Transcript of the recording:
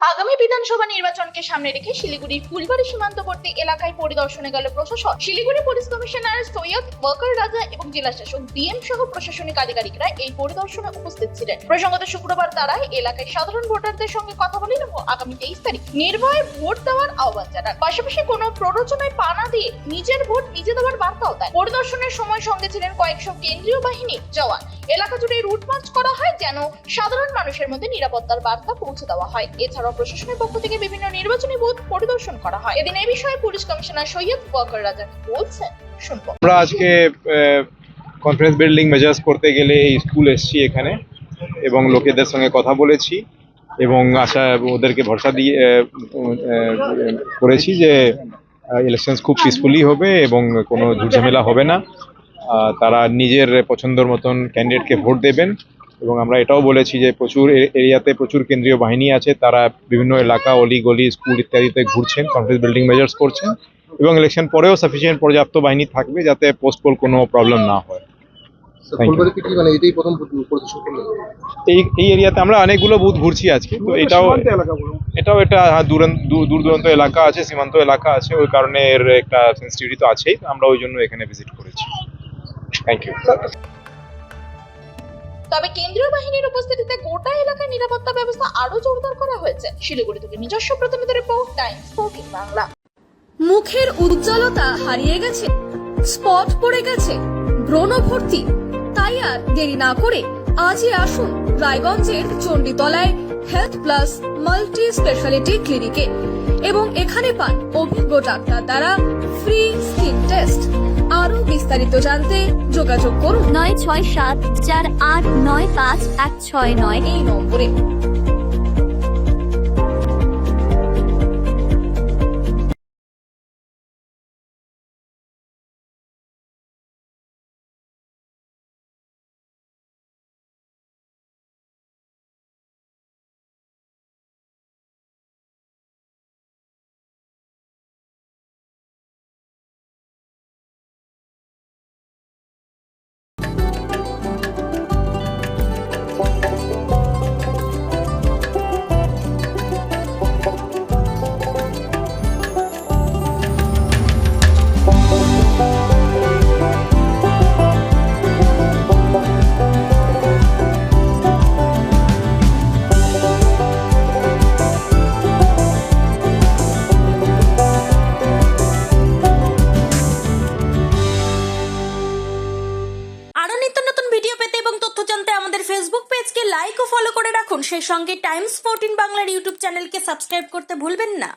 আগামী বিধানসভা নির্বাচনকে সামনে রেখে শিলিগুড়ির ফুলবাড়ি সীমান্তবর্তী এলাকায় পরিদর্শনে গেল প্রশাসন। শিলিগুড়ি পুলিশ কমিশনার সৈয়দ ওয়াকার রাজা এবং জেলা শাসক ডিএম সহ প্রশাসনিক আধিকারিকরা এই পরিদর্শনে উপস্থিত ছিলেন। প্রসঙ্গত শুক্রবার তারা এলাকায় সাধারণ ভোটারদের সঙ্গে কথা বলেন এবং আগামী 23 তারিখ নির্ভয়ে ভোট দেওয়ার আহ্বান জানান। পাশাপাশি কোনো প্ররোচনায় পা না দিয়ে নিজের ভোট নিজে দেওয়ার বার্তাও দেন। পরিদর্শনের সময় সঙ্গে ছিলেন কয়েকশো কেন্দ্রীয় বাহিনীর জওয়ান। এলাকা জুড়ে রুট মার্চ করা হয় যেন সাধারণ মানুষের মধ্যে নিরাপত্তার বার্তা পৌঁছে দেওয়া হয়। এছাড়াও প্রশাসনের পক্ষ থেকে বিভিন্ন নির্বাচনী বুথ পরিদর্শন করা হয়। এদিন এই বিষয়ে পুলিশ কমিশনার সৈয়দ ওয়াকার রাজা বলছেন, শুনবো। আমরা আজকে কনফারেন্স বিল্ডিং মেজার্স করতে গেলে এই স্কুল এসেছি এখানে এবং লোকেদের সঙ্গে কথা বলেছি এবং আশা ওদেরকে ভরসা দিয়ে করেছি যে ইলেকশন খুব পিসফুলি হবে এবং কোনো ঝুটঝামেলা হবে না। তারা নিজের পছন্দের মতন ক্যান্ডিডেটকে ভোট দেবেন এবং আমরা এটাও বলেছি যে প্রচুর এরিয়াতে প্রচুর কেন্দ্রীয় বাহিনী আছে, তারা বিভিন্ন এলাকা অলি গলি স্কুল ইত্যাদিতে ঘুরছেন, কনফারেন্স বিল্ডিং মেজার্স করছেন এবং ইলেকশন পরেও সাফিসিয়েন্ট পর্যাপ্ত বাহিনী থাকবে যাতে পোস্টপোল কোনো প্রবলেম না হয়। এই এরিয়াতে আমরা অনেকগুলো বুথ ঘুরছি আজকে, তো এটাও দূর দূরান্ত এলাকা আছে, সীমান্ত এলাকা আছে, ওই কারণে এর একটা সেন্সিটিভিটি তো আছেই, আমরা ওই জন্য এখানে ভিজিট করেছি। Thank you. তবে কেন্দ্রীয় বাহিনীর উপস্থিতিতে গোটা এলাকায় নিরাপত্তা ব্যবস্থা আরো জোরদার করা হয়েছে। শিলিগুড়ি থেকে নিজস্ব প্রতিনিধি রিপোর্ট, টাইমস 14 বাংলা। মুখের উজ্জ্বলতা হারিয়ে গেছে, স্পট পড়ে গেছে, ব্রণ ভর্তি, তাই আর দেরি না করে আজই আসুন রায়গঞ্জের চণ্ডীতলায় হেলথ প্লাস মাল্টি স্পেশালিটি ক্লিনিকে এবং এখানে পান অভিজ্ঞ ডাক্তার দ্বারা ফ্রি স্কিন টেস্ট। আরো বিস্তারিত জানতে যোগাযোগ করুন 9674895169 এই নম্বরে। আরো নিত্য নতুন ভিডিও পেতে এবং তথ্য জানতে আমাদের ফেসবুক পেজকে লাইক ও ফলো করে রাখুন। সেই সঙ্গে টাইমস 14 বাংলার ইউটিউব চ্যানেলকে সাবস্ক্রাইব করতে ভুলবেন না।